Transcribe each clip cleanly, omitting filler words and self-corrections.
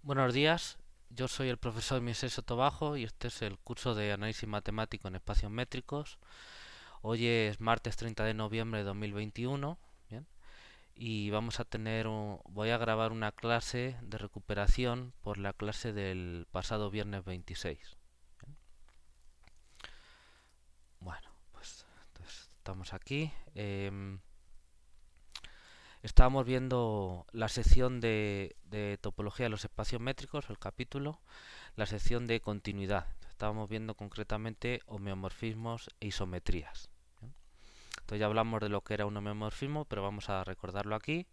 Buenos días, yo soy el profesor Moisés Sotobajo y este es el curso de análisis matemático en espacios métricos. Hoy es martes 30 de noviembre de 2021, ¿bien? Y voy a grabar una clase de recuperación por la clase del pasado viernes 26. ¿Bien? Bueno, pues entonces estamos aquí. Estábamos viendo la sección de topología de los espacios métricos, el capítulo, la sección de continuidad. Estábamos viendo concretamente homeomorfismos e isometrías. ¿Bien? Entonces ya hablamos de lo que era un homeomorfismo, pero vamos a recordarlo aquí.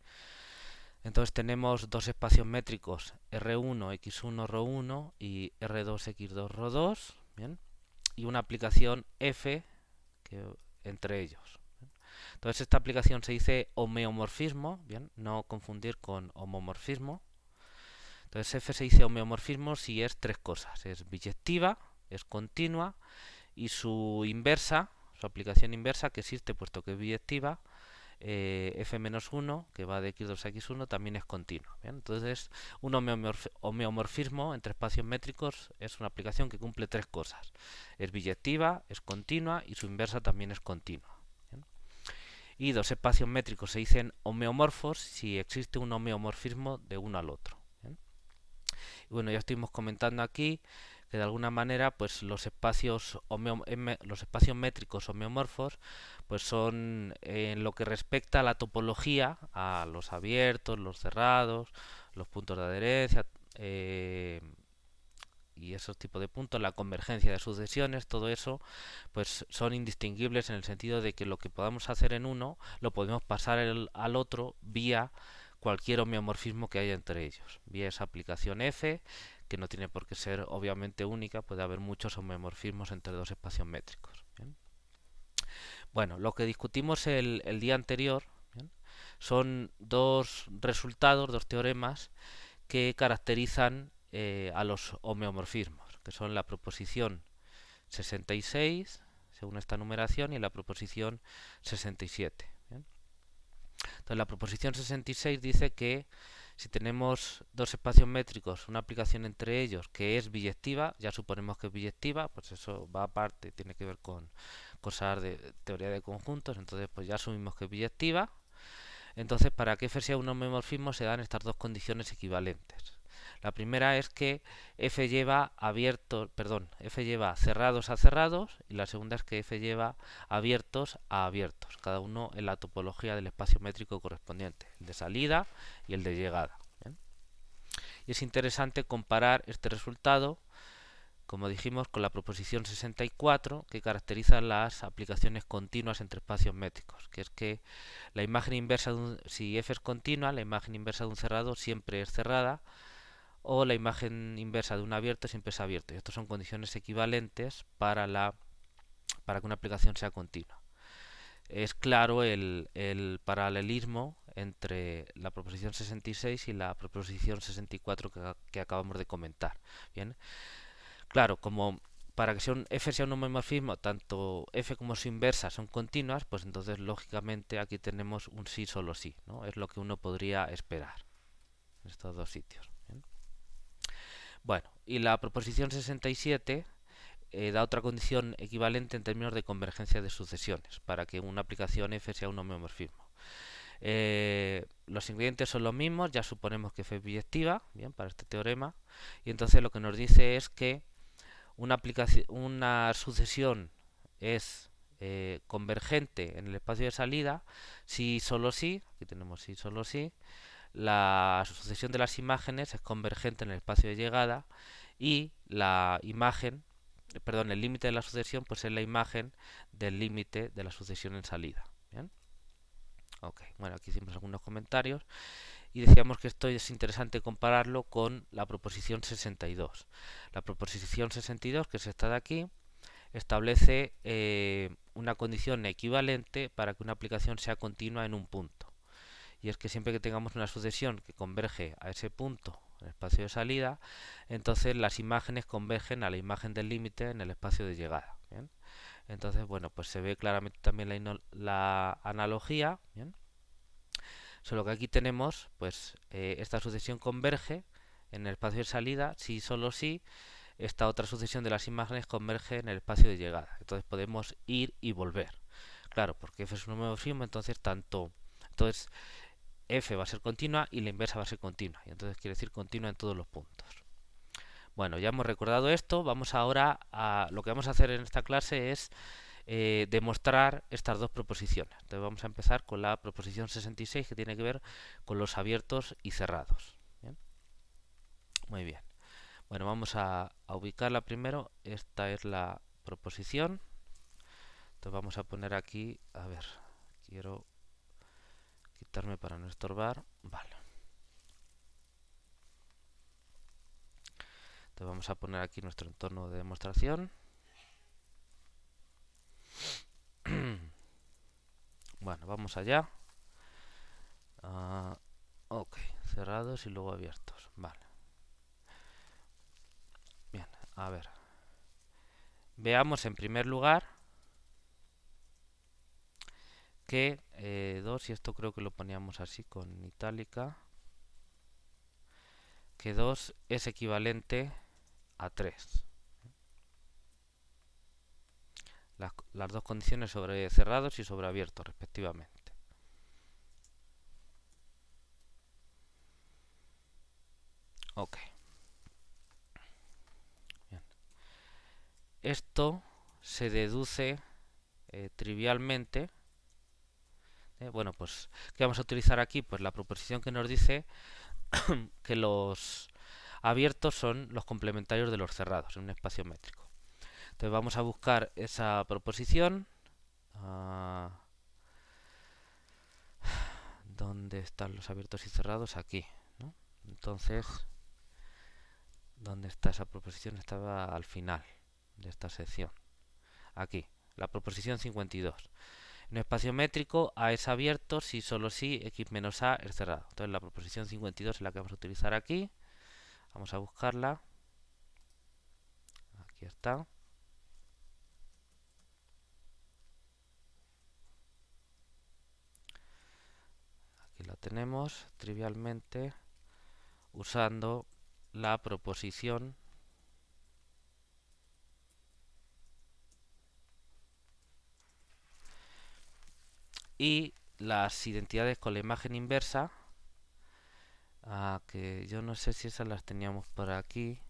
Entonces tenemos dos espacios métricos R1, X1, ρ1 y R2, X2, ρ2, ¿bien? Y una aplicación F que, entre ellos. Entonces esta aplicación se dice homeomorfismo, bien, no confundir con homomorfismo. Entonces F se dice homeomorfismo si es tres cosas: es biyectiva, es continua y su inversa, su aplicación inversa que existe puesto que es biyectiva, f-1 que va de x2 a x1 también es continua. ¿Bien? Entonces un homeomorfismo entre espacios métricos es una aplicación que cumple tres cosas: es biyectiva, es continua y su inversa también es continua. ¿Bien? Y dos espacios métricos se dicen homeomorfos si existe un homeomorfismo de uno al otro. ¿Bien? Y bueno, ya estuvimos comentando aquí que de alguna manera pues los espacios métricos homeomorfos pues son en lo que respecta a la topología, a los abiertos, los cerrados, los puntos de adherencia, y esos tipos de puntos, la convergencia de sucesiones, todo eso, pues son indistinguibles en el sentido de que lo que podamos hacer en uno lo podemos pasar al otro vía cualquier homeomorfismo que haya entre ellos, vía esa aplicación F, que no tiene por qué ser obviamente única, puede haber muchos homeomorfismos entre dos espacios métricos. ¿Bien? Bueno, lo que discutimos el día anterior, ¿bien?, son dos resultados, dos teoremas que caracterizan a los homeomorfismos, que son la proposición 66, según esta numeración, y la proposición 67. ¿Bien? Entonces, la proposición 66 dice que si tenemos dos espacios métricos, una aplicación entre ellos que es biyectiva, ya suponemos que es biyectiva, pues eso va aparte, tiene que ver con cosas de teoría de conjuntos, entonces pues ya asumimos que es biyectiva. Entonces, para que F sea un homeomorfismo se dan estas dos condiciones equivalentes. La primera es que F lleva F lleva cerrados a cerrados, y la segunda es que F lleva abiertos a abiertos, cada uno en la topología del espacio métrico correspondiente, el de salida y el de llegada. ¿Bien? Y es interesante comparar este resultado, como dijimos, con la proposición 64 que caracteriza las aplicaciones continuas entre espacios métricos, que es que la imagen inversa si F es continua, la imagen inversa de un cerrado siempre es cerrada, o la imagen inversa de un abierto siempre es abierto. Y estas son condiciones equivalentes para que una aplicación sea continua. Es claro el paralelismo entre la proposición 66 y la proposición 64 que acabamos de comentar. Bien, claro, como para que F sea un homomorfismo, tanto F como su inversa son continuas, pues entonces lógicamente aquí tenemos un sí solo sí, ¿no? Es lo que uno podría esperar en estos dos sitios. ¿Bien? Bueno, y la proposición 67 da otra condición equivalente en términos de convergencia de sucesiones para que una aplicación F sea un homeomorfismo. Los ingredientes son los mismos, ya suponemos que F es biyectiva, bien, para este teorema, y entonces lo que nos dice es que una sucesión es convergente en el espacio de salida si solo si, aquí tenemos si solo si, la sucesión de las imágenes es convergente en el espacio de llegada y la imagen, perdón, el límite de la sucesión pues es la imagen del límite de la sucesión en salida. ¿Bien? Ok, bueno, aquí hicimos algunos comentarios y decíamos que esto es interesante compararlo con la proposición 62. La proposición 62, que es esta de aquí, establece una condición equivalente para que una aplicación sea continua en un punto. Y es que siempre que tengamos una sucesión que converge a ese punto en el espacio de salida, entonces las imágenes convergen a la imagen del límite en el espacio de llegada. ¿Bien? Entonces, bueno, pues se ve claramente también la analogía. ¿Bien? Solo que aquí tenemos, pues, esta sucesión converge en el espacio de salida si solo si esta otra sucesión de las imágenes converge en el espacio de llegada. Entonces podemos ir y volver. Claro, porque f es un homomorfismo, entonces f va a ser continua y la inversa va a ser continua. Y entonces quiere decir continua en todos los puntos. Bueno, ya hemos recordado esto. Vamos ahora a lo que vamos a hacer en esta clase es demostrar estas dos proposiciones. Entonces vamos a empezar con la proposición 66 que tiene que ver con los abiertos y cerrados. ¿Bien? Muy bien. Bueno, vamos a ubicarla primero. Esta es la proposición. Entonces vamos a poner aquí, a ver, quiero quitarme para no estorbar. Vale. Entonces vamos a poner aquí nuestro entorno de demostración. Bueno, vamos allá. Ok, cerrados y luego abiertos. Vale. Bien, a ver. Veamos en primer lugar que 2, y esto creo que lo poníamos así con itálica, que 2 es equivalente a 3. Las dos condiciones sobre cerrados y sobre abiertos, respectivamente. Ok. Bien. Esto se deduce trivialmente. Bueno, pues, ¿qué vamos a utilizar aquí? Pues la proposición que nos dice que los abiertos son los complementarios de los cerrados en un espacio métrico. Entonces vamos a buscar esa proposición. ¿Dónde están los abiertos y cerrados? Aquí, ¿no? Entonces, ¿dónde está esa proposición? Estaba al final de esta sección. Aquí, la proposición 52. En un espacio métrico, A es abierto si solo si x menos A es cerrado. Entonces la proposición 52 es la que vamos a utilizar aquí. Vamos a buscarla. Aquí está. Aquí la tenemos, trivialmente, usando la proposición y las identidades con la imagen inversa, que yo no sé si esas las teníamos por aquí.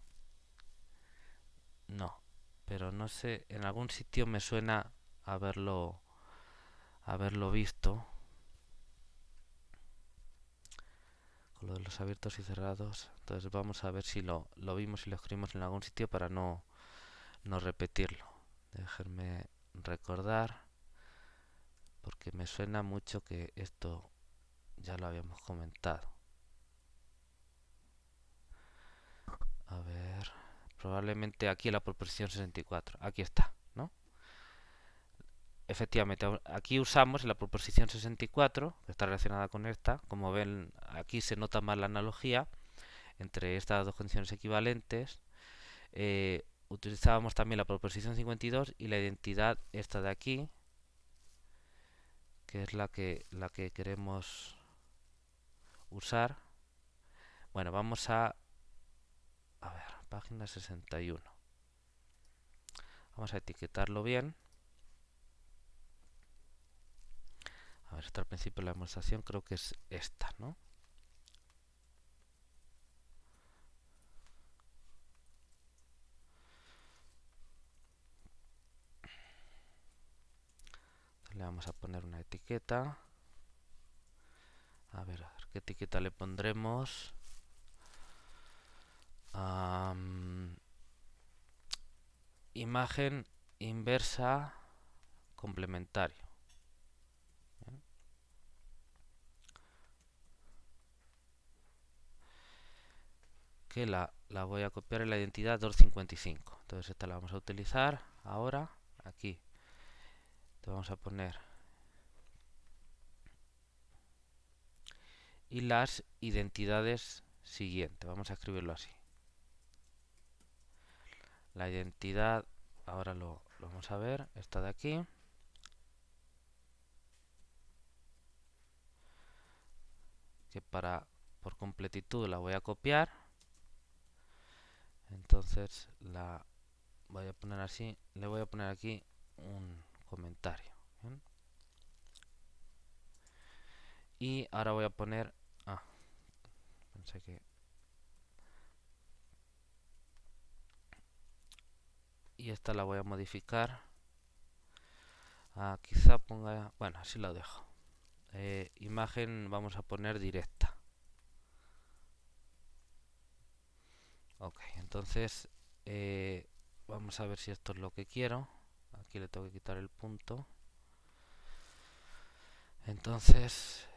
No, pero no sé, en algún sitio me suena haberlo visto, con lo de los abiertos y cerrados. Entonces vamos a ver si lo vimos y lo escribimos en algún sitio para no repetirlo. Déjenme recordar, porque me suena mucho que esto ya lo habíamos comentado. A ver, probablemente aquí en la proposición 64. Aquí está, ¿no? Efectivamente, aquí usamos en la proposición 64, que está relacionada con esta. Como ven, aquí se nota más la analogía entre estas dos condiciones equivalentes. Utilizábamos también la proposición 52 y la identidad esta de aquí, que es la que queremos usar. Bueno, vamos a ver, página 61. Vamos a etiquetarlo bien. A ver, está al principio de la demostración, creo que es esta, ¿no? Entonces le vamos a poner una etiqueta. A ver, ¿qué etiqueta le pondremos? Imagen inversa complementario. ¿Bien? Que la voy a copiar en la identidad 255. Entonces esta la vamos a utilizar ahora aquí. Te vamos a poner y las identidades siguientes. Vamos a escribirlo así. La identidad, ahora lo vamos a ver, esta de aquí. Que por completitud la voy a copiar. Entonces la voy a poner así, le voy a poner aquí un comentario. ¿Bien? Y ahora voy a poner... Ah, pensé que... Y esta la voy a modificar. Quizá ponga... Bueno, así lo dejo. Imagen vamos a poner directa. Ok, entonces vamos a ver si esto es lo que quiero. Aquí le tengo que quitar el punto. Entonces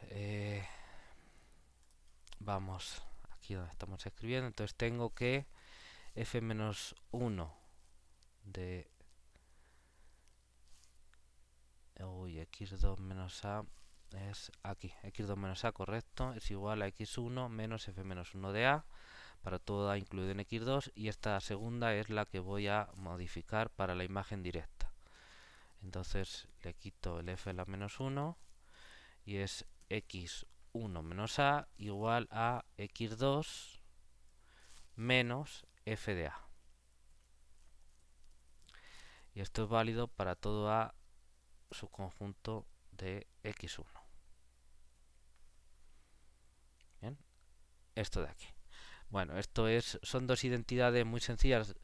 vamos aquí donde estamos escribiendo. Entonces tengo que f-1 de x2 menos a es aquí, x2 menos a, correcto, es igual a x1 menos f-1 de a, para todo a incluido en x2, y esta segunda es la que voy a modificar para la imagen directa. Entonces le quito el f a la menos 1 y es x1 menos a igual a x2 menos f de a. Y esto es válido para todo a subconjunto de x1. Bien, esto de aquí. Bueno, son dos identidades muy sencillas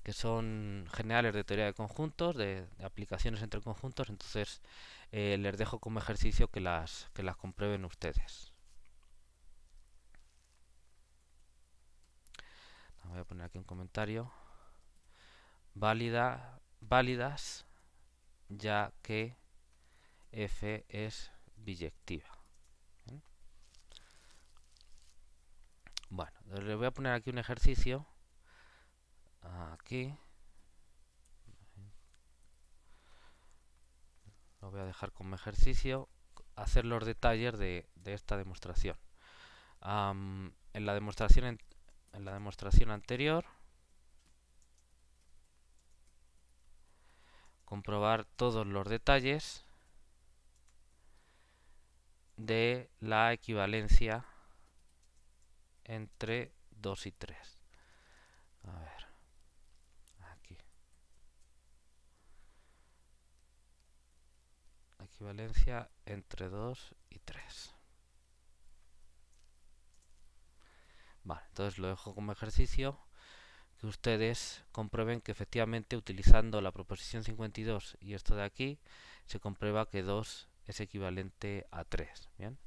que son generales de teoría de conjuntos, de aplicaciones entre conjuntos. Entonces les dejo como ejercicio que las comprueben ustedes. Voy a poner aquí un comentario. Válidas ya que f es biyectiva. ¿Bien? Bueno, les voy a poner aquí un ejercicio. Aquí. Lo voy a dejar como ejercicio. Hacer los detalles de esta demostración. En la demostración anterior, comprobar todos los detalles de la equivalencia entre 2 y 3. A ver, aquí. La equivalencia entre 2 y 3. Vale, entonces lo dejo como ejercicio, que ustedes comprueben que efectivamente utilizando la proposición 52 y esto de aquí, se comprueba que 2 es equivalente a 3. ¿Bien?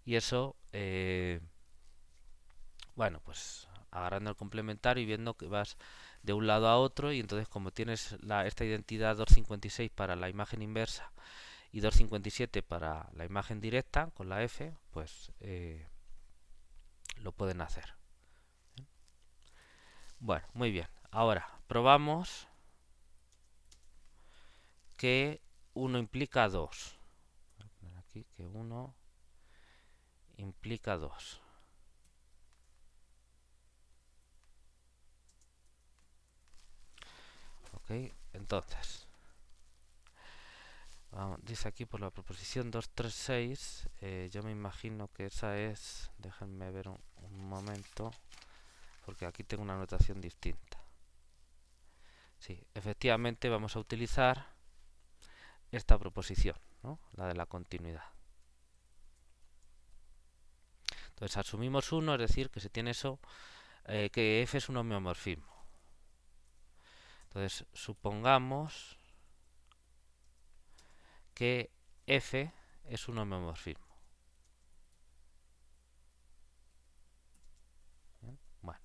Y eso, bueno, pues agarrando el complementario y viendo que vas de un lado a otro, y entonces como tienes esta identidad 256 para la imagen inversa y 257 para la imagen directa con la f, pues lo pueden hacer. Bueno, muy bien. Ahora probamos que 1 implica 2. Voy a poner aquí que 1 implica 2. Ok, entonces dice aquí por la proposición 236, yo me imagino que esa es, déjenme ver un momento, porque aquí tengo una notación distinta. Sí, efectivamente vamos a utilizar esta proposición, ¿no? La de la continuidad. Entonces asumimos 1, es decir, que se tiene eso, que f es un homeomorfismo. Entonces supongamos que f es un homeomorfismo. ¿Bien? Bueno,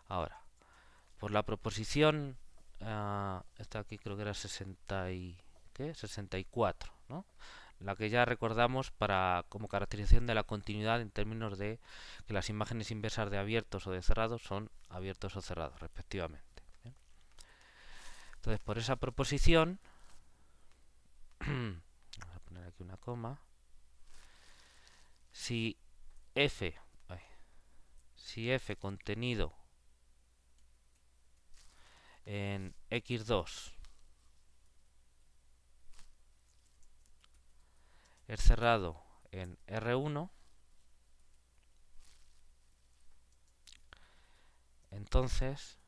ahora, por la proposición, esta aquí creo que era 64, ¿no? La que ya recordamos como caracterización de la continuidad en términos de que las imágenes inversas de abiertos o de cerrados son abiertos o cerrados, respectivamente. ¿Bien? Entonces, por esa proposición, voy a poner aquí una coma, si f contenido en x2 es cerrado en R1, entonces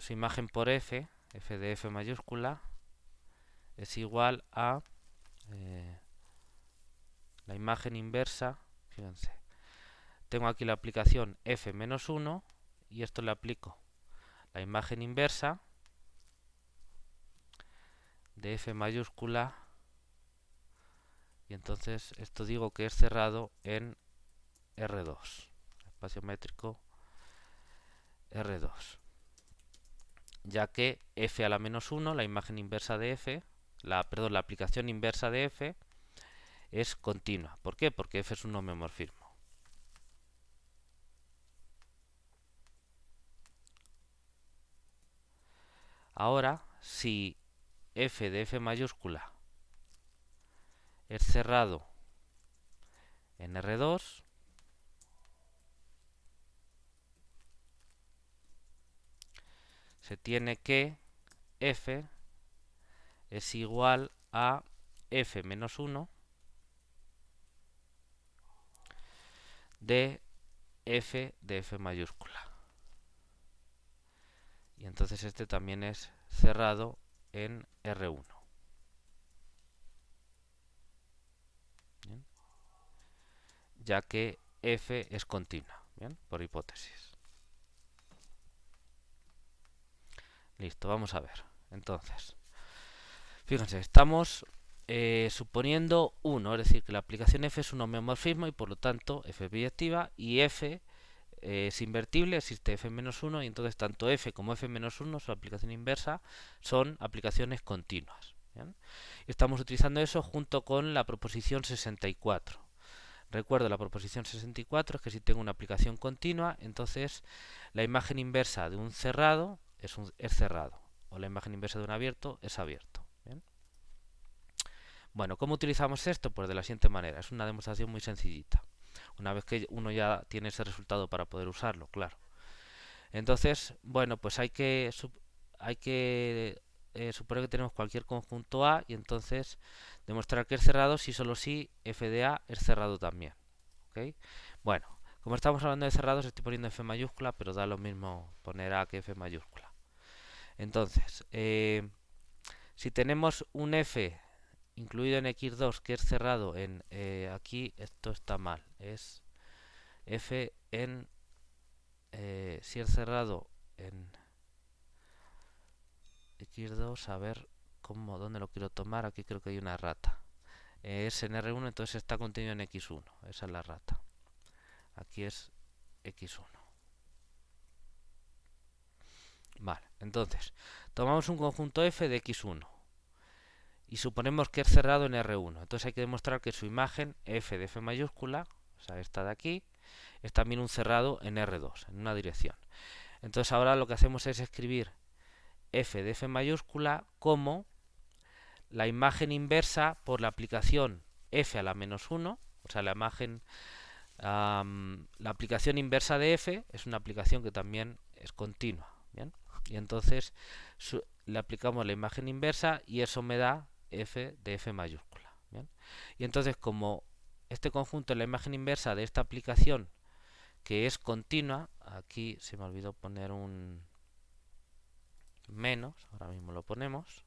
su imagen por f, f de f mayúscula, es igual a la imagen inversa. Fíjense, tengo aquí la aplicación f menos 1 y esto le aplico la imagen inversa de f mayúscula, y entonces esto digo que es cerrado en R2, espacio métrico R2, ya que f a la menos 1, la imagen inversa de f, perdón, la aplicación inversa de f es continua. ¿Por qué? Porque f es un homeomorfismo. Ahora, si f de f mayúscula es cerrado en R2, se tiene que f es igual a f menos 1 de f mayúscula. Y entonces este también es cerrado en R1. ¿Bien? Ya que f es continua, ¿bien? Por hipótesis. Listo, vamos a ver. Entonces, fíjense, estamos suponiendo 1, es decir, que la aplicación f es un homeomorfismo y por lo tanto f es biyectiva y f es invertible, existe f-1 y entonces tanto f como f-1, su aplicación inversa, son aplicaciones continuas. ¿Bien? Estamos utilizando eso junto con la proposición 64. Recuerdo, la proposición 64 es que si tengo una aplicación continua, entonces la imagen inversa de un cerrado es cerrado, o la imagen inversa de un abierto es abierto. ¿Bien? Bueno, ¿cómo utilizamos esto? Pues de la siguiente manera, es una demostración muy sencillita. Una vez que uno ya tiene ese resultado para poder usarlo, claro. Entonces, bueno, pues hay que suponer que tenemos cualquier conjunto A y entonces demostrar que es cerrado si solo si f de A es cerrado también. ¿Okay? Bueno, como estamos hablando de cerrados, estoy poniendo f mayúscula, pero da lo mismo poner A que f mayúscula. Entonces, si tenemos un f incluido en x2 que es cerrado en... aquí esto está mal, es f en... si es cerrado en x2, a ver dónde lo quiero tomar, aquí creo que hay una rata. Es en R1, entonces está contenido en x1, esa es la rata. Aquí es x1. Vale, entonces, tomamos un conjunto f de x1 y suponemos que es cerrado en R1. Entonces hay que demostrar que su imagen, f de f mayúscula, o sea, esta de aquí, es también un cerrado en R2, en una dirección. Entonces ahora lo que hacemos es escribir f de f mayúscula como la imagen inversa por la aplicación f a la menos 1, o sea, la aplicación inversa de f es una aplicación que también es continua. ¿Bien? Y entonces le aplicamos la imagen inversa y eso me da f de f mayúscula. ¿Bien? Y entonces como este conjunto es la imagen inversa de esta aplicación que es continua, aquí se me olvidó poner un menos, ahora mismo lo ponemos.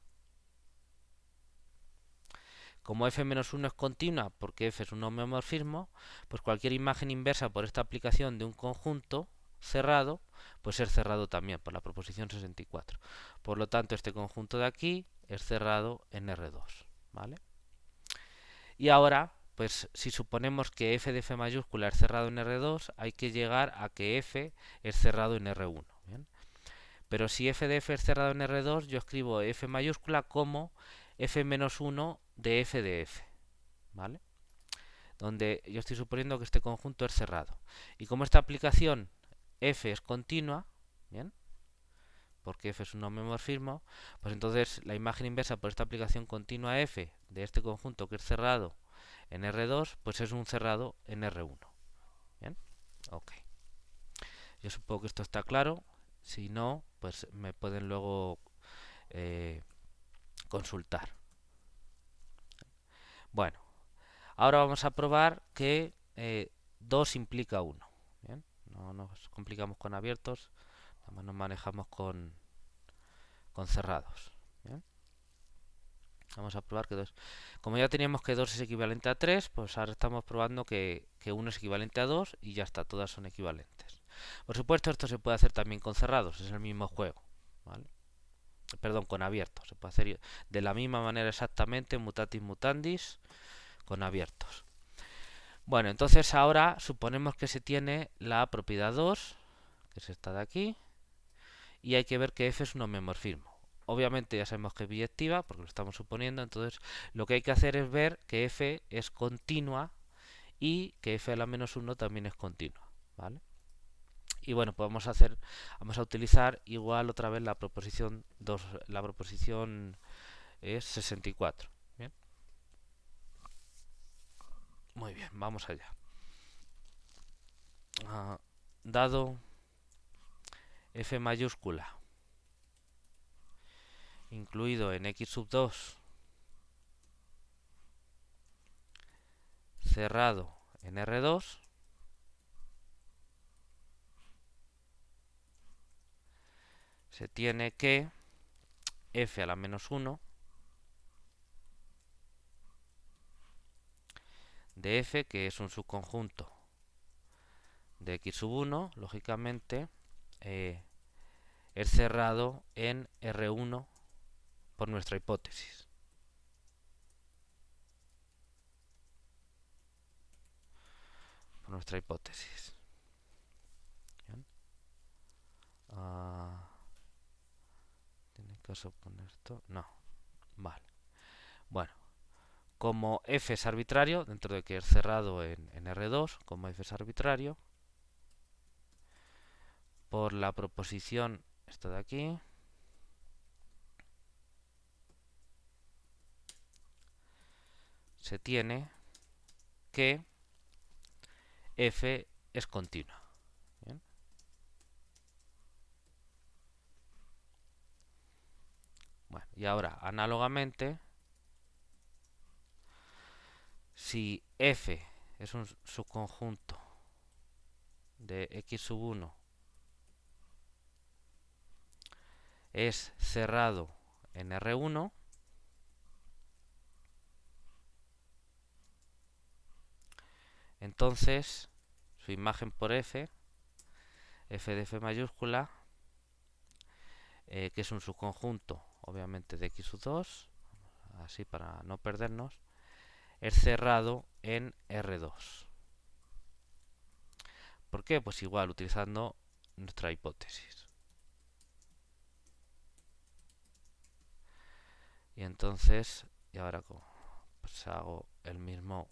Como f-1 es continua porque f es un homeomorfismo, pues cualquier imagen inversa por esta aplicación de un conjunto cerrado, pues es cerrado también por la proposición 64. Por lo tanto, este conjunto de aquí es cerrado en R2. ¿Vale? Y ahora, pues si suponemos que f de f mayúscula es cerrado en R2, hay que llegar a que f es cerrado en R1. ¿Bien? Pero si f de f es cerrado en R2, yo escribo f mayúscula como f-1 de f de f. ¿Vale? Donde yo estoy suponiendo que este conjunto es cerrado. Y como esta aplicación f es continua, ¿bien? Porque f es un homeomorfismo, pues entonces la imagen inversa por esta aplicación continua f de este conjunto que es cerrado en R2, pues es un cerrado en R1. ¿Bien? Ok. Yo supongo que esto está claro. Si no, pues me pueden luego consultar. Bueno, ahora vamos a probar que 2 implica 1. ¿Bien? No nos complicamos con abiertos, nada más nos manejamos con con cerrados. ¿Bien? Vamos a probar que 2. Como ya teníamos que 2 es equivalente a 3, pues ahora estamos probando que 1 es equivalente a 2 y ya está, todas son equivalentes. Por supuesto, esto se puede hacer también con cerrados, es el mismo juego. ¿Vale? Perdón, con abiertos. Se puede hacer de la misma manera exactamente, mutatis mutandis, con abiertos. Bueno, entonces ahora suponemos que se tiene la propiedad 2, que es esta de aquí, y hay que ver que f es un homeomorfismo. Obviamente ya sabemos que es biyectiva, porque lo estamos suponiendo, entonces lo que hay que hacer es ver que f es continua y que f a la menos 1 también es continua. ¿Vale? Y bueno, pues vamos a utilizar igual otra vez la proposición 2, la proposición es 64. ¿Bien? Muy bien, vamos allá. Dado f mayúscula incluido en x sub 2 cerrado en R2, se tiene que f a la menos 1 de f, que es un subconjunto de x sub 1, lógicamente, es cerrado en R1 por nuestra hipótesis. Por nuestra hipótesis. ¿Tiene caso poner esto? No. Vale. Bueno, como f es arbitrario, dentro de que es cerrado en R2, como f es arbitrario, por la proposición, esta de aquí, se tiene que f es continua. ¿Bien? Bueno, y ahora, análogamente, si f es un subconjunto de x sub 1 es cerrado en R1, entonces su imagen por f de f mayúscula, que es un subconjunto obviamente de x sub 2, así para no perdernos, es cerrado en R2. ¿Por qué? Pues igual utilizando nuestra hipótesis. Y entonces, y ahora pues hago el mismo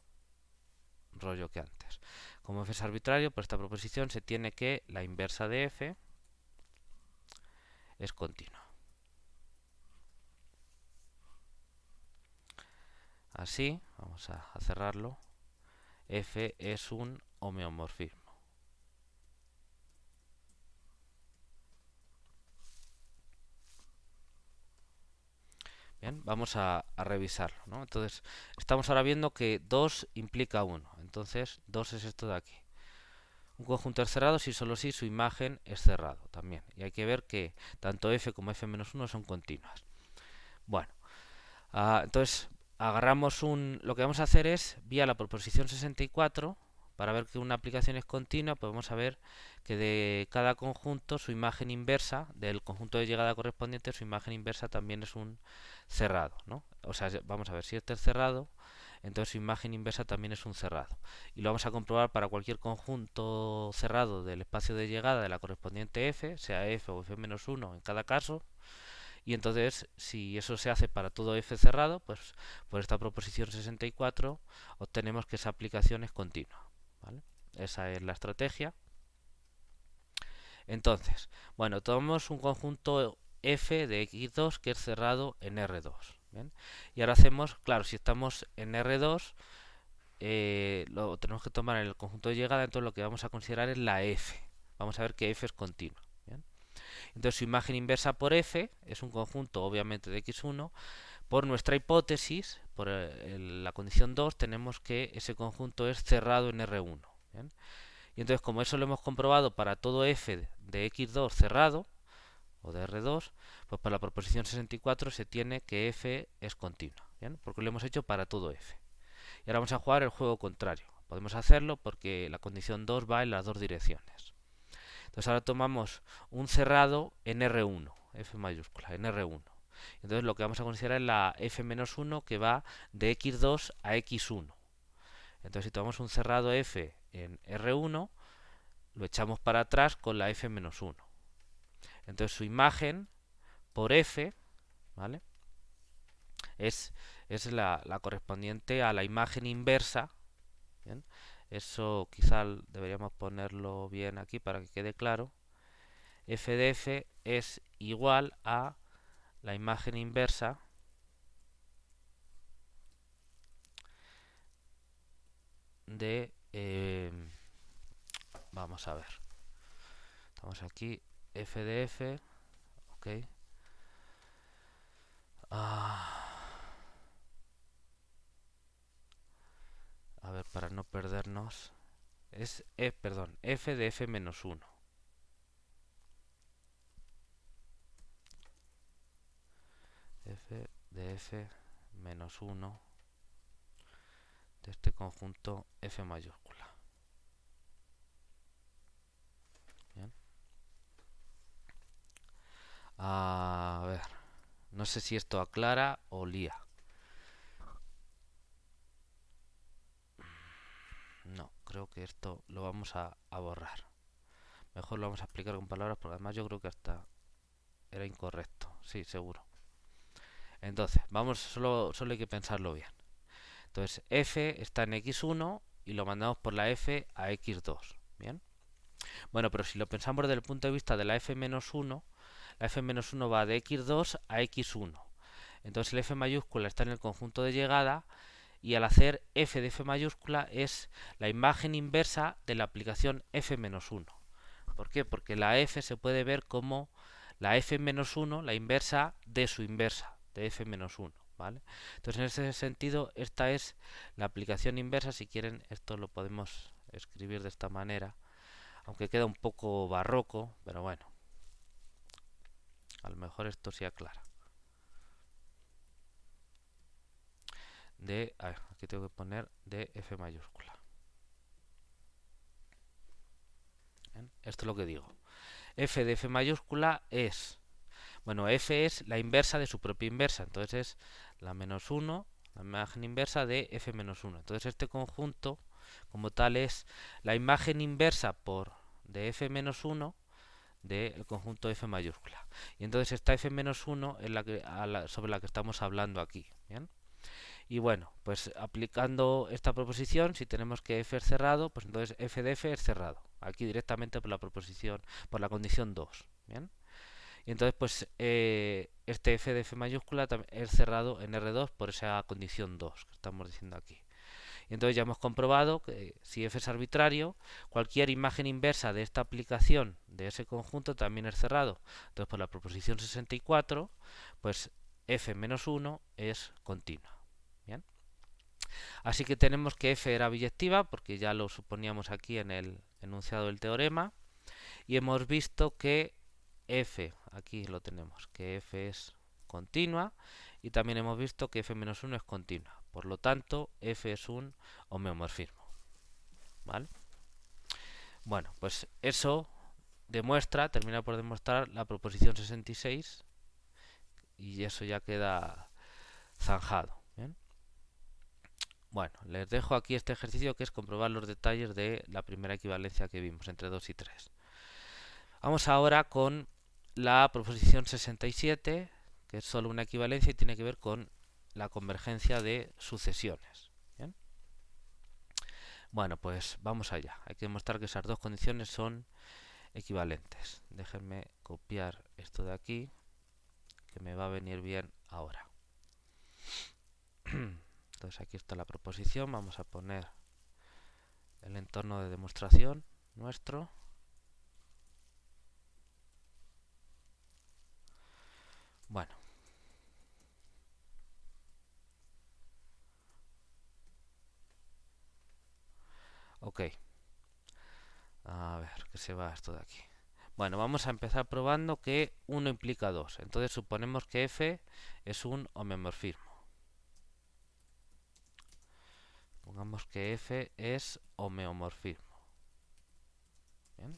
rollo que antes. Como f es arbitrario, por esta proposición se tiene que la inversa de f es continua. Así, vamos a cerrarlo, f es un homeomorfismo. Bien, vamos a revisarlo, ¿no? Entonces, estamos ahora viendo que 2 implica 1. Entonces, 2 es esto de aquí. Un conjunto es cerrado si solo si su imagen es cerrado también. Y hay que ver que tanto f como f-1 son continuas. Bueno, entonces agarramos lo que vamos a hacer es, vía la proposición 64, para ver que una aplicación es continua, podemos saber que de cada conjunto su imagen inversa, del conjunto de llegada correspondiente, su imagen inversa también es un cerrado, ¿no? O sea, vamos a ver si este es cerrado, entonces su imagen inversa también es un cerrado. Y lo vamos a comprobar para cualquier conjunto cerrado del espacio de llegada de la correspondiente f, sea f o f-1 en cada caso. Y entonces, si eso se hace para todo f cerrado, pues por esta proposición 64 obtenemos que esa aplicación es continua. ¿Vale? Esa es la estrategia. Entonces, bueno, tomamos un conjunto f de x2 que es cerrado en R2. ¿Bien? Y ahora hacemos, claro, si estamos en R2, lo tenemos que tomar en el conjunto de llegada, entonces lo que vamos a considerar es la f. Vamos a ver que f es continua. ¿Bien? Entonces su imagen inversa por f es un conjunto obviamente de x1. Por nuestra hipótesis, por la condición 2, tenemos que ese conjunto es cerrado en R1. ¿Bien? Y entonces como eso lo hemos comprobado para todo f de x2 cerrado, o de R2, pues por la proposición 64 se tiene que f es continua, ¿bien? Porque lo hemos hecho para todo f. Y ahora vamos a jugar el juego contrario. Podemos hacerlo porque la condición 2 va en las dos direcciones. Entonces ahora tomamos un cerrado en R1, f mayúscula, en R1. Entonces lo que vamos a considerar es la f-1 que va de x2 a x1. Entonces si tomamos un cerrado f en R1, lo echamos para atrás con la f-1. Entonces su imagen por f, ¿vale? Es la correspondiente a la imagen inversa. ¿Bien? Eso quizá deberíamos ponerlo bien aquí para que quede claro. F de f es igual a la imagen inversa de... vamos a ver. Estamos aquí. F de f. Ok. A ver, para no perdernos. Es, perdón, f de f menos 1. F de f menos 1 de este conjunto f mayúscula. Bien. A ver, no sé si esto aclara o lía. No, creo que esto lo vamos a borrar. Mejor lo vamos a explicar con palabras porque además yo creo que hasta era incorrecto. Sí, seguro. Entonces, vamos, solo hay que pensarlo bien. Entonces, f está en x1 y lo mandamos por la f a x2. ¿Bien? Bueno, pero si lo pensamos desde el punto de vista de la f-1, la f-1 va de x2 a x1. Entonces el f mayúscula está en el conjunto de llegada y al hacer f de f mayúscula es la imagen inversa de la aplicación f-1. ¿Por qué? Porque la f se puede ver como la f-1, la inversa de su inversa, de f-1. ¿Vale? Entonces en ese sentido esta es la aplicación inversa. Si quieren esto lo podemos escribir de esta manera, aunque queda un poco barroco, pero bueno, a lo mejor esto sí aclara. A ver, aquí tengo que poner de f mayúscula. ¿Bien? Esto es lo que digo. F de f mayúscula es, bueno, f es la inversa de su propia inversa, entonces es la menos 1, la imagen inversa de f menos 1. Entonces este conjunto como tal es la imagen inversa por de f menos 1 del conjunto f mayúscula. Y entonces esta f menos 1 es sobre la que estamos hablando aquí. ¿Bien? Y bueno, pues aplicando esta proposición, si tenemos que f es cerrado, pues entonces f de f es cerrado. Aquí directamente por la proposición, por la condición 2. ¿Bien? Y entonces pues este f de f mayúscula es cerrado en R2 por esa condición 2 que estamos diciendo aquí. Y entonces ya hemos comprobado que si f es arbitrario, cualquier imagen inversa de esta aplicación de ese conjunto también es cerrado. Entonces por la proposición 64, pues f menos 1 es continua. ¿Bien? Así que tenemos que f era biyectiva, porque ya lo suponíamos aquí en el enunciado del teorema. Y hemos visto que f, aquí lo tenemos, que f es continua. Y también hemos visto que f-1 es continua. Por lo tanto, f es un homeomorfismo. ¿Vale? Bueno, pues eso termina por demostrar la proposición 66 y eso ya queda zanjado. ¿Bien? Bueno, les dejo aquí este ejercicio que es comprobar los detalles de la primera equivalencia que vimos entre 2 y 3. Vamos ahora con la proposición 67, que es solo una equivalencia y tiene que ver con la convergencia de sucesiones. ¿Bien? Bueno, pues vamos allá. Hay que demostrar que esas dos condiciones son equivalentes. Déjenme copiar esto de aquí, que me va a venir bien ahora. Entonces aquí está la proposición. Vamos a poner el entorno de demostración nuestro. Bueno. Ok. A ver, que se va esto de aquí. Bueno, vamos a empezar probando que 1 implica 2. Entonces suponemos que F es un homeomorfismo. Pongamos que F es homeomorfismo. Bien.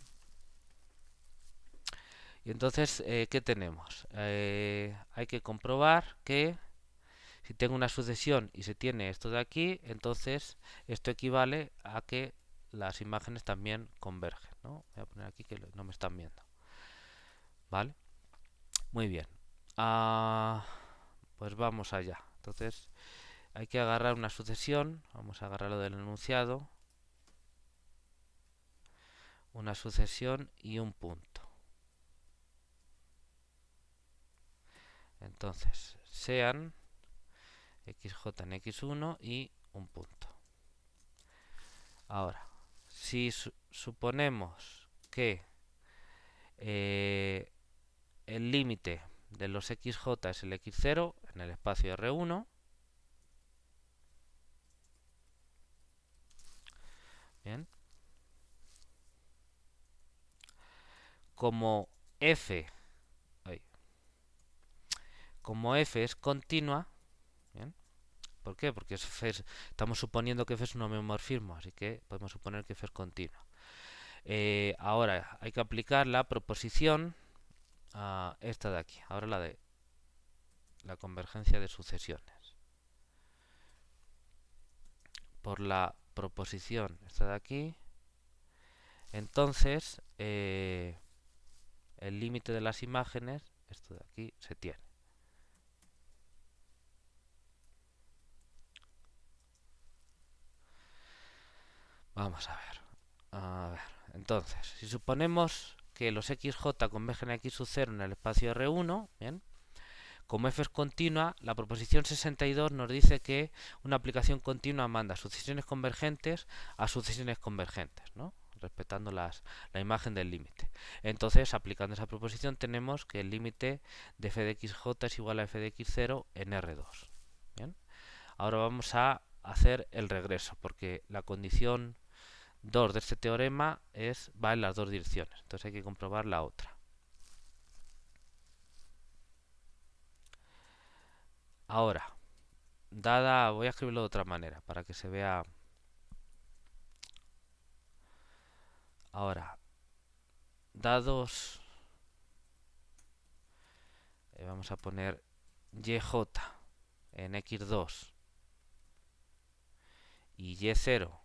Y entonces, ¿qué tenemos? Hay que comprobar que si tengo una sucesión y se tiene esto de aquí, entonces esto equivale a que las imágenes también convergen, ¿no? Voy a poner aquí que no me están viendo. ¿Vale? Muy bien. Pues vamos allá. Entonces hay que agarrar una sucesión. Vamos a agarrar lo del enunciado. Una sucesión y un punto. Entonces, sean xj en x1 y un punto. Ahora, si suponemos que el límite de los xj es el x0 en el espacio R1, bien, como f, como f es continua, bien, ¿por qué? Porque estamos suponiendo que f es un homeomorfismo, así que podemos suponer que f es continua. Ahora hay que aplicar la proposición a esta de aquí, ahora la de la convergencia de sucesiones. Por la proposición esta de aquí, entonces el límite de las imágenes, esto de aquí, se tiene. Vamos a ver. Entonces, si suponemos que los xj convergen a x sub 0 en el espacio R1, bien, como f es continua, la proposición 62 nos dice que una aplicación continua manda sucesiones convergentes a sucesiones convergentes, ¿no? Respetando la imagen del límite. Entonces, aplicando esa proposición, tenemos que el límite de f de xj es igual a f de x0 en R2. Bien. Ahora vamos a hacer el regreso, porque la condición 2 de este teorema va en las dos direcciones. Entonces hay que comprobar la otra. Ahora, voy a escribirlo de otra manera para que se vea. Ahora, dados, vamos a poner YJ en X2 y Y0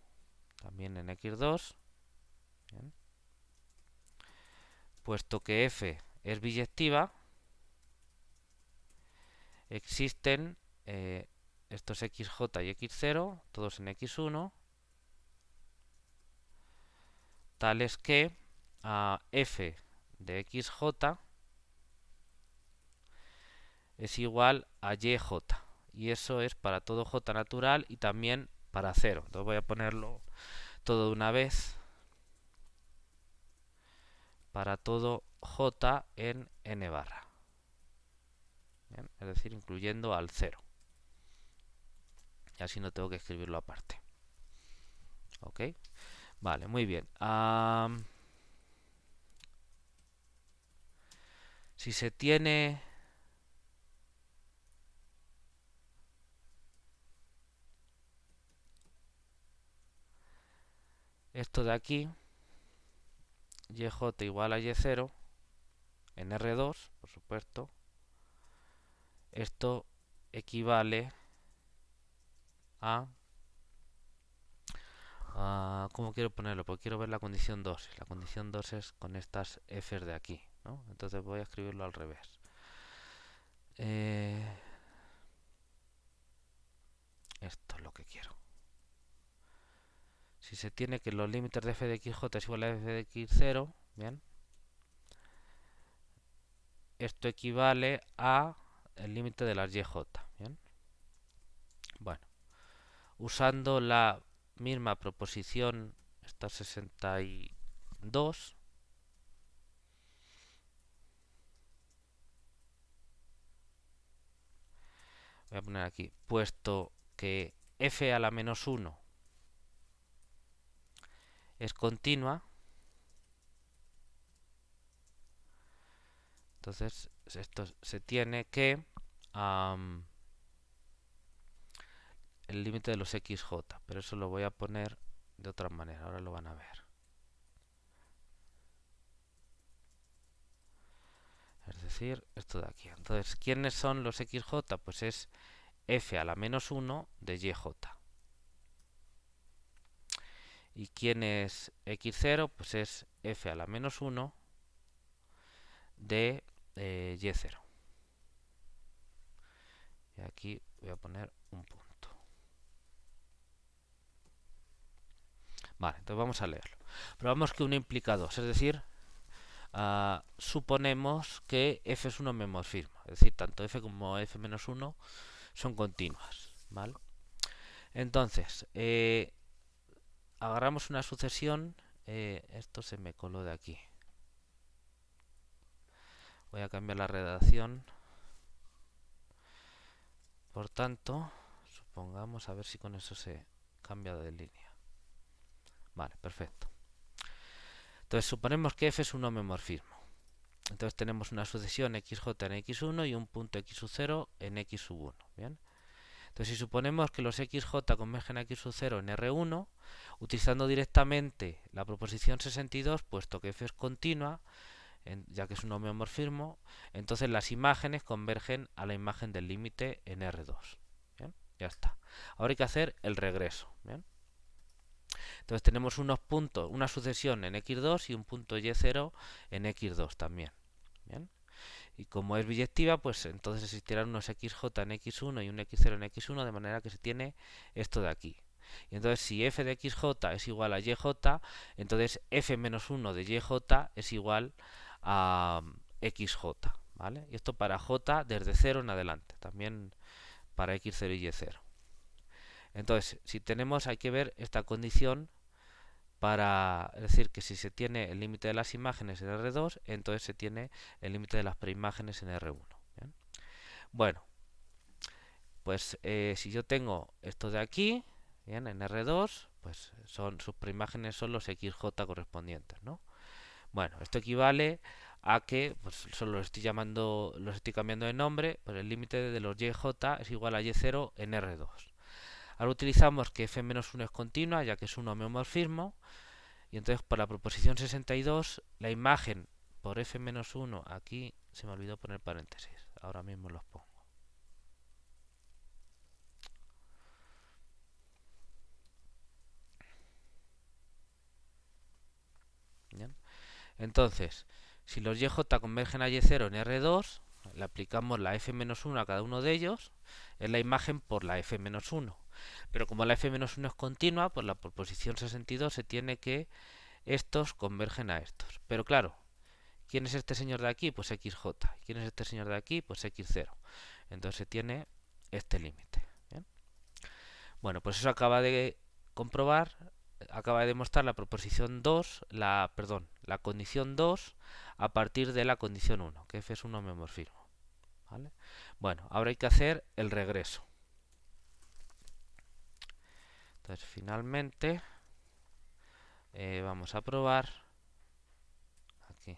también en X2, bien, puesto que F es biyectiva, existen estos XJ y X0, todos en X1, tales que F de XJ es igual a YJ. Y eso es para todo J natural y también para 0. Entonces voy a ponerlo todo de una vez. Para todo J en n barra. Bien, es decir, incluyendo al 0. Y así no tengo que escribirlo aparte. ¿Ok? Vale, muy bien. Si se tiene esto de aquí, YJ igual a Y0, en R2, por supuesto, esto equivale a... ¿cómo quiero ponerlo? Porque quiero ver la condición 2. La condición 2 es con estas Fs de aquí, ¿no? Entonces voy a escribirlo al revés. Esto es lo que quiero. Si se tiene que los límites de f de xj es igual a f de x0, bien, esto equivale a el límite de las yj, bien. Bueno, usando la misma proposición, esta 62, voy a poner aquí, puesto que f a la menos 1 es continua, Entonces, esto se tiene que el límite de los xj, pero eso lo voy a poner de otra manera, ahora lo van a ver. Es decir, esto de aquí. Entonces, ¿quiénes son los xj? Pues es f a la menos 1 de yj. ¿Y quién es x0? Pues es f a la menos 1 de y0. Y aquí voy a poner un punto. Vale, entonces vamos a leerlo. Probamos que 1 implica 2, es decir, suponemos que f es un homeomorfismo, es decir, tanto f como f menos 1 son continuas, ¿vale? Entonces, agarramos una sucesión, esto se me coló de aquí. Voy a cambiar la redacción. Por tanto, supongamos, a ver si con eso se cambia de línea. Vale, perfecto. Entonces, suponemos que f es un homeomorfismo. Entonces tenemos una sucesión xj en x1 y un punto x0 en x1. ¿Bien? Entonces, si suponemos que los xj convergen a x0 en R1, utilizando directamente la proposición 62, puesto que f es continua, ya que es un homeomorfismo, entonces las imágenes convergen a la imagen del límite en R2. ¿Bien? Ya está. Ahora hay que hacer el regreso. ¿Bien? Entonces tenemos unos puntos, una sucesión en x2 y un punto y0 en x2 también. ¿Bien? Y como es biyectiva, pues entonces existirán unos xj en x1 y un x0 en x1, de manera que se tiene esto de aquí. Y entonces si f de xj es igual a yj, entonces f menos 1 de yj es igual a xj, ¿vale? Y esto para j desde 0 en adelante, también para x0 y y0. Entonces, si tenemos, hay que ver esta condición para decir que si se tiene el límite de las imágenes en R2, entonces se tiene el límite de las preimágenes en R1. ¿Bien? Bueno, pues si yo tengo esto de aquí, bien, en R2, pues sus preimágenes son los XJ correspondientes, ¿no? Bueno, esto equivale a que, pues solo los estoy cambiando de nombre, pues el límite de los YJ es igual a Y0 en R2. Ahora utilizamos que f-1 es continua, ya que es un homeomorfismo, y entonces por la proposición 62, la imagen por f-1, aquí se me olvidó poner paréntesis, ahora mismo los pongo. ¿Bien? Entonces, si los YJ convergen a Y0 en R2, le aplicamos la f-1 a cada uno de ellos, es la imagen por la f-1. Pero como la f-1 es continua, por la proposición 62 se tiene que estos convergen a estos. Pero claro, ¿quién es este señor de aquí? Pues XJ. ¿Quién es este señor de aquí? Pues X0. Entonces se tiene este límite. Bueno, pues eso acaba de comprobar, acaba de demostrar la proposición 2, la condición 2 a partir de la condición 1, que f es un homeomorfismo. ¿Vale? Bueno, ahora hay que hacer el regreso. Entonces, finalmente, vamos a probar aquí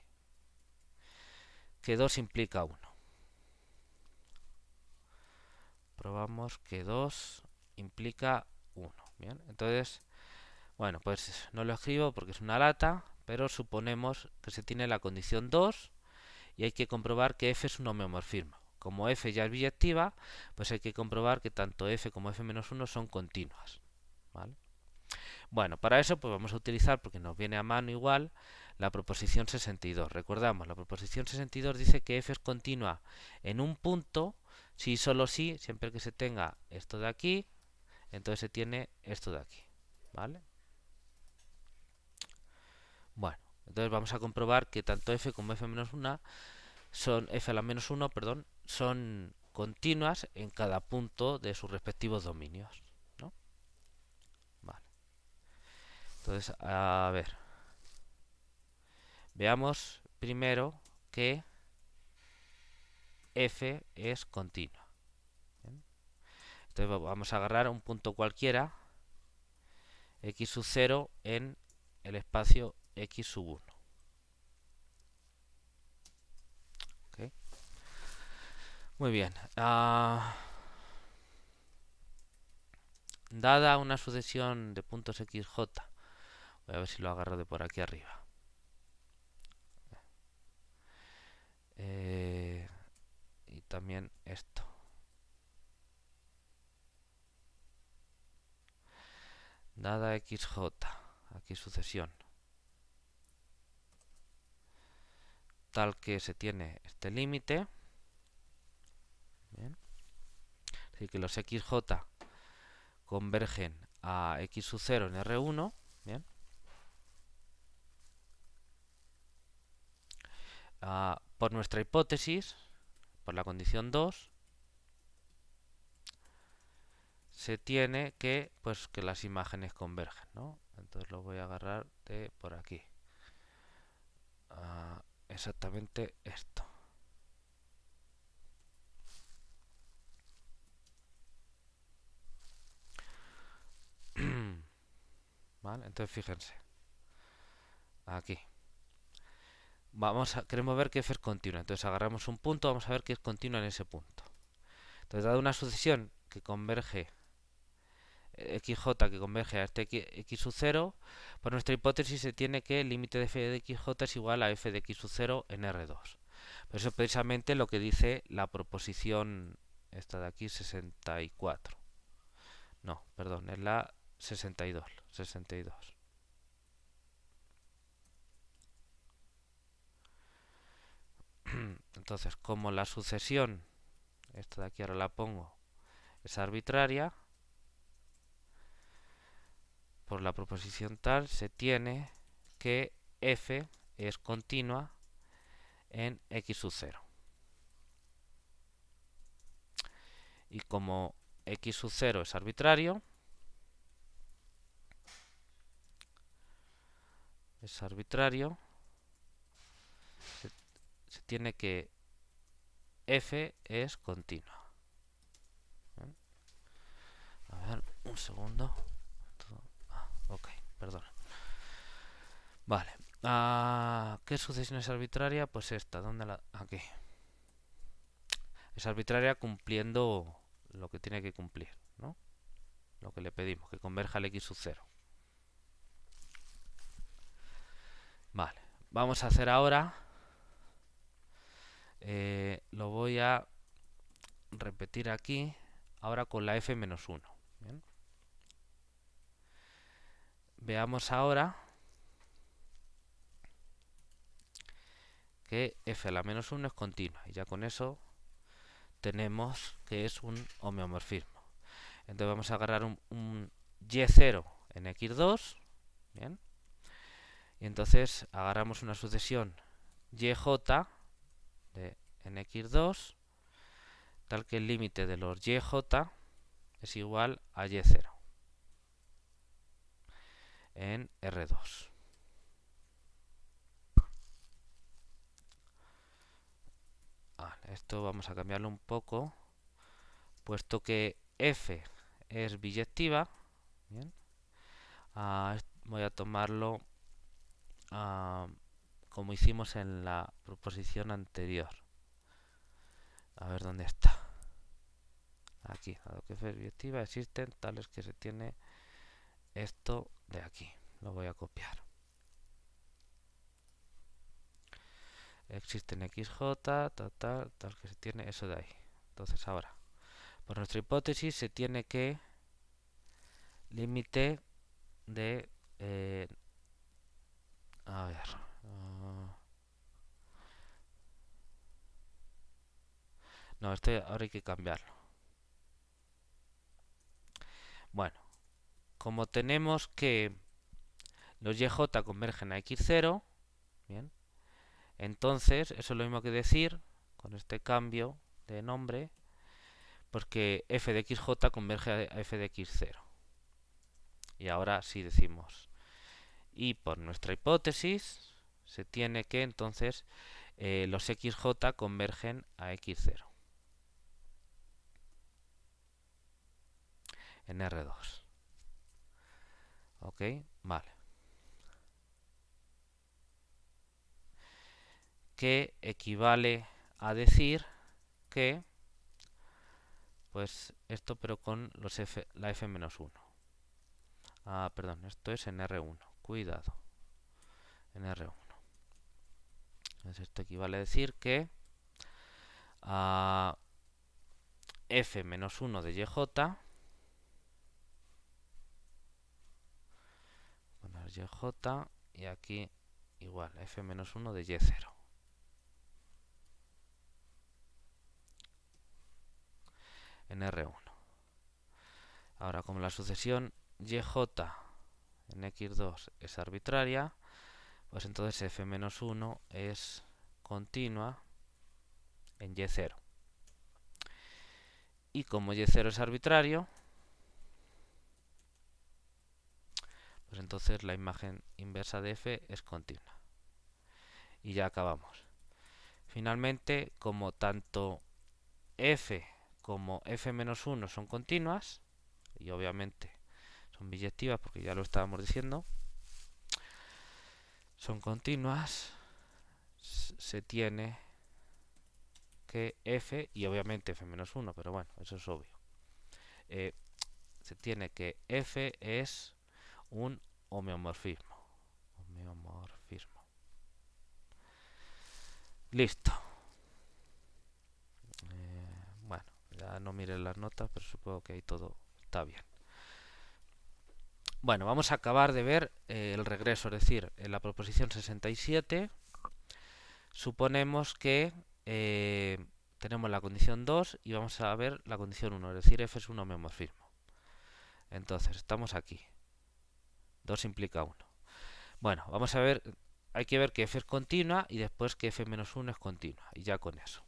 que 2 implica 1. Probamos que 2 implica 1. Bien, entonces, bueno, pues no lo escribo porque es una lata, pero suponemos que se tiene la condición 2 y hay que comprobar que f es un homeomorfismo. Como f ya es biyectiva, pues hay que comprobar que tanto f como f-1 son continuas. ¿Vale? Bueno, para eso pues vamos a utilizar, porque nos viene a mano igual, la proposición 62. Recordamos, la proposición 62 dice que f es continua en un punto, si y solo si, siempre que se tenga esto de aquí, entonces se tiene esto de aquí. ¿Vale? Bueno, entonces vamos a comprobar que tanto f como f-1 son f a la menos 1, perdón, son continuas en cada punto de sus respectivos dominios, ¿no? Vale. Entonces, a ver, veamos primero que f es continua. ¿Bien? Entonces vamos a agarrar un punto cualquiera, x sub 0 en el espacio x sub 1. ¿Ok? Muy bien. Dada una sucesión de puntos XJ, voy a ver si lo agarro de por aquí arriba. Y también esto. Dada XJ, aquí sucesión, tal que se tiene este límite. Bien. Así que los XJ convergen a X sub 0 en R1. Bien. Por nuestra hipótesis, por la condición 2, se tiene que, pues, que las imágenes convergen, ¿no? Entonces lo voy a agarrar de por aquí. Exactamente esto. ¿Vale? Entonces fíjense. Aquí. Queremos ver que f es continua. Entonces agarramos un punto, vamos a ver que es continua en ese punto. Entonces, dada una sucesión que converge, XJ que converge a este X sub 0, por nuestra hipótesis se tiene que el límite de f de XJ es igual a f de X sub 0 en R2. Pero eso es precisamente lo que dice la proposición esta de aquí, 64. No, perdón, es la 62. 62. Entonces, como la sucesión, esta de aquí ahora la pongo, es arbitraria, por la proposición tal se tiene que f es continua en X sub 0. Y como X sub 0 es arbitrario, se tiene que f es continua. ¿Bien? A ver, un segundo. Ok, perdón. Vale. ¿Qué sucesión es arbitraria? Pues esta, ¿dónde la...? Aquí. Es arbitraria cumpliendo lo que tiene que cumplir, ¿no? Lo que le pedimos, que converja al X sub 0. Vale. Vamos a hacer ahora... lo voy a repetir aquí, ahora con la f menos 1. ¿Bien? Veamos ahora que f a la menos 1 es continua. Y ya con eso tenemos que es un homeomorfismo. Entonces vamos a agarrar un y0 en x2. Bien. Y entonces agarramos una sucesión yj en x2 tal que el límite de los yj es igual a y0 en R2. Esto vamos a cambiarlo un poco, puesto que f es biyectiva. Bien. Voy a tomarlo como hicimos en la proposición anterior. A ver dónde está. Aquí, dado que f es biyectiva, existen tales que se tiene esto de aquí. Lo voy a copiar. Existen xj, tal que se tiene eso de ahí. Entonces ahora, por nuestra hipótesis, se tiene que límite de... a ver... no, este ahora hay que cambiarlo. Bueno, como tenemos que los yj convergen a x0, bien, entonces eso es lo mismo que decir, con este cambio de nombre, porque f de xj converge a f de x0. Y ahora sí decimos, y por nuestra hipótesis se tiene que entonces los xj convergen a x0 en R2. Ok, vale. Que equivale a decir que pues esto pero con los la f-1. Perdón, esto es en R1. Cuidado. En R1. Entonces esto equivale a decir que a f-1 de YJ, poner YJ, y aquí igual, f-1 de Y0. En R1. Ahora, como la sucesión YJ en X2 es arbitraria, pues entonces f-1 es continua en Y0. Y como Y0 es arbitrario, pues entonces la imagen inversa de f es continua. Y ya acabamos. Finalmente, como tanto f como f-1 son continuas, y obviamente son biyectivas porque ya lo estábamos diciendo, son continuas, se tiene que f, y obviamente f-1, pero bueno, eso es obvio, se tiene que f es un homeomorfismo. Listo. Bueno, ya no mires las notas, pero supongo que ahí todo está bien. Bueno, vamos a acabar de ver el regreso, es decir, en la proposición 67 suponemos que tenemos la condición 2 y vamos a ver la condición 1, es decir, f es un homeomorfismo. Entonces, estamos aquí. 2 implica 1. Bueno, vamos a ver, hay que ver que f es continua y después que f-1 es continua, y ya con eso.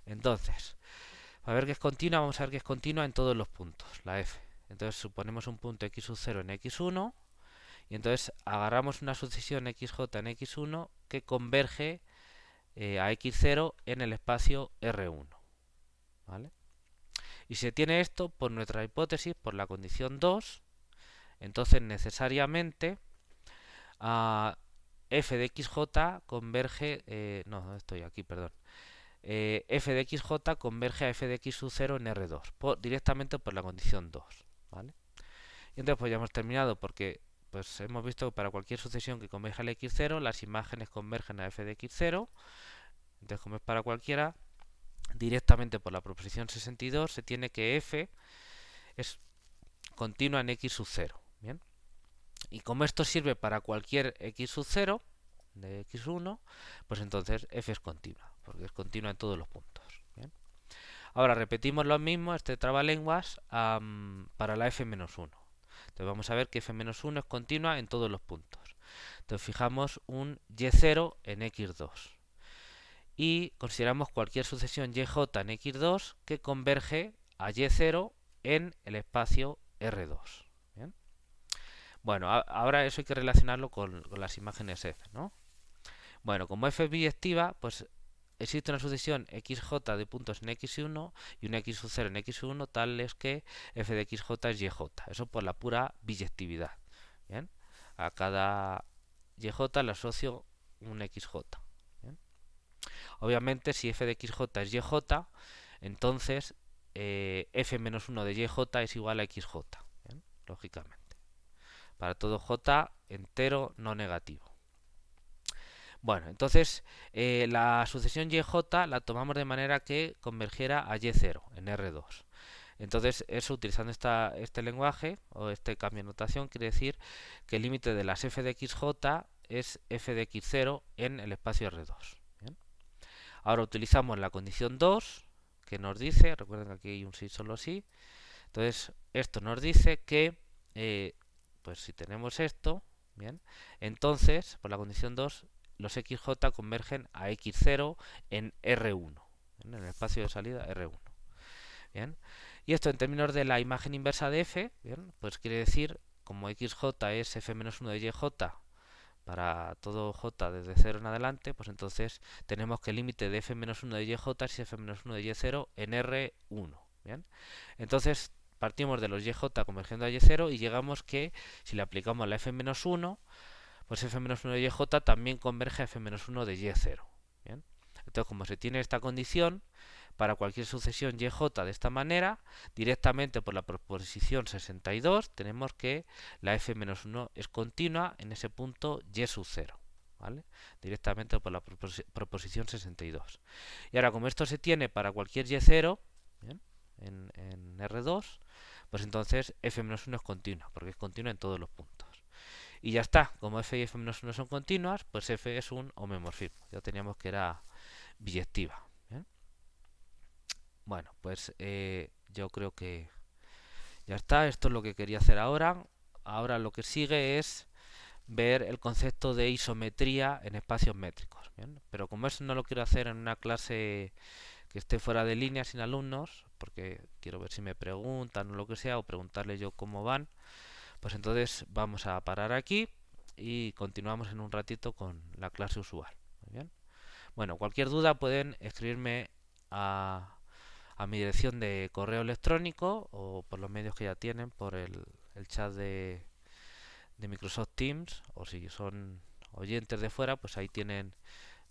Entonces, para ver que es continua, vamos a ver que es continua en todos los puntos, la f. Entonces, suponemos un punto x sub 0 en x1, y entonces agarramos una sucesión xj en x1 que converge a x0 en el espacio R1. ¿Vale? Y si se tiene esto, por nuestra hipótesis, por la condición 2, entonces necesariamente f de xj converge, no estoy aquí, perdón, f de xj converge a f de x sub 0 en R2, directamente por la condición 2. ¿Vale? Y entonces pues ya hemos terminado porque pues hemos visto que para cualquier sucesión que converja al x0, las imágenes convergen a f de x0. Entonces, como es para cualquiera, directamente por la proposición 62 se tiene que f es continua en x sub 0. ¿Bien? Y como esto sirve para cualquier x sub 0 de x1, pues entonces f es continua, porque es continua en todos los puntos. ¿Bien? Ahora repetimos lo mismo, este trabalenguas, para la f-1. Entonces vamos a ver que f-1 es continua en todos los puntos. Entonces fijamos un y0 en x2. Y consideramos cualquier sucesión yj en x2 que converge a y0 en el espacio R2. ¿Bien? Bueno, ahora eso hay que relacionarlo con las imágenes f, ¿no? Bueno, como f es biyectiva, pues existe una sucesión xj de puntos en x1 y un x sub 0 en x1 tales que f de xj es yj. Eso por la pura biyectividad. ¿Bien? A cada yj le asocio un xj. ¿Bien? Obviamente, si f de xj es yj, entonces f-1 de yj es igual a xj. ¿Bien? Lógicamente. Para todo j entero no negativo. Bueno, entonces la sucesión yj la tomamos de manera que convergiera a y0 en R2. Entonces eso, utilizando este lenguaje o este cambio de notación, quiere decir que el límite de las f de xj es f de x0 en el espacio R2. ¿Bien? Ahora utilizamos la condición 2 que nos dice, recuerden que aquí hay un sí solo sí, entonces esto nos dice que pues si tenemos esto, bien, entonces por la condición 2 los xj convergen a x0 en R1, ¿bien? En el espacio de salida R1. ¿Bien? Y esto en términos de la imagen inversa de f, ¿bien? Pues quiere decir, como xj es f-1 de yj para todo j desde 0 en adelante, pues entonces tenemos que el límite de f-1 de yj es f-1 de y0 en R1. ¿Bien? Entonces partimos de los yj convergiendo a y0 y llegamos que si le aplicamos la f-1, pues f-1 de yj también converge a f-1 de y0. ¿Bien? Entonces, como se tiene esta condición, para cualquier sucesión YJ de esta manera, directamente por la proposición 62, tenemos que la f-1 es continua en ese punto y sub 0. ¿Vale? Directamente por la proposición 62. Y ahora, como esto se tiene para cualquier y0, ¿bien? En R2, pues entonces f-1 es continua, porque es continua en todos los puntos. Y ya está, como f y f-1 son continuas, pues f es un homeomorfismo. Ya teníamos que era biyectiva. ¿Bien? Bueno, pues yo creo que ya está, esto es lo que quería hacer ahora. Ahora lo que sigue es ver el concepto de isometría en espacios métricos. ¿Bien? Pero como eso no lo quiero hacer en una clase que esté fuera de línea sin alumnos, porque quiero ver si me preguntan o lo que sea, o preguntarle yo cómo van, pues entonces vamos a parar aquí y continuamos en un ratito con la clase usual. Muy bien. Bueno, cualquier duda pueden escribirme a mi dirección de correo electrónico o por los medios que ya tienen, por el chat de Microsoft Teams, o si son oyentes de fuera, pues ahí tienen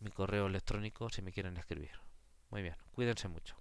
mi correo electrónico si me quieren escribir. Muy bien, cuídense mucho.